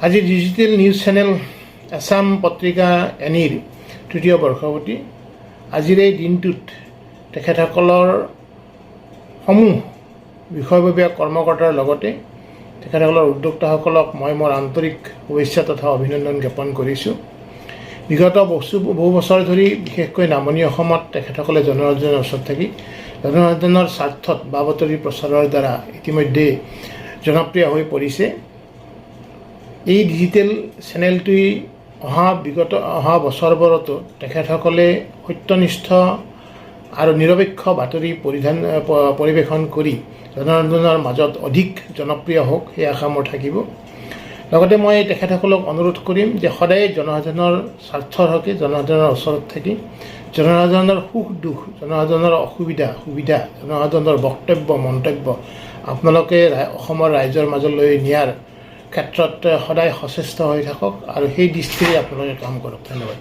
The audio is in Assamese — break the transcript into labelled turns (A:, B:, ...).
A: আজি ডিজিটেল নিউজ চেনেল আছাম পত্ৰিকা এনিৰ তৃতীয় বৰ্ষপতি। আজিৰ এই দিনটোত তেখেতসকলৰ সমূহ বিষয়ববীয়া কৰ্মকৰ্তাৰ লগতে তেখেতসকলৰ উদ্যোক্তাসকলক মই মোৰ আন্তৰিক শুভেচ্ছা তথা অভিনন্দন জ্ঞাপন কৰিছোঁ। বিগত বহু বছৰ ধৰি বিশেষকৈ নামনি অসমত তেখেতসকলে জনসাধাৰণৰ ওচৰত থাকি জনসাধাৰণৰ স্বাৰ্থত বা বাতৰি প্ৰচাৰৰ দ্বাৰা ইতিমধ্যে জনপ্ৰিয় হৈ পৰিছে। এই ডিজিটেল চেনেলটোৱে অহা বছৰবোৰতো তেখেতসকলে সত্যনিষ্ঠ আৰু নিৰপেক্ষ বাতৰি পৰিৱেশন কৰি জনসাধাৰণৰ মাজত অধিক জনপ্ৰিয় হওক সেই আশা মোৰ থাকিব। লগতে মই তেখেতসকলক অনুৰোধ কৰিম যে সদায় জনসাধাৰণৰ স্বাৰ্থৰ হকে জনসাধাৰণৰ ওচৰত থাকি জনসাধাৰণৰ সুখ দুখ, জনসাধাৰণৰ অসুবিধা সুবিধা, জনসাধাৰণৰ বক্তব্য মন্তব্য আপোনালোকে অসমৰ ৰাইজৰ মাজলৈ নিয়াৰ ক্ষেত্ৰত সদায় সচেষ্ট হৈ থাকক আৰু সেই দৃষ্টিৰে আপোনালোকে কাম কৰক। ধন্যবাদ।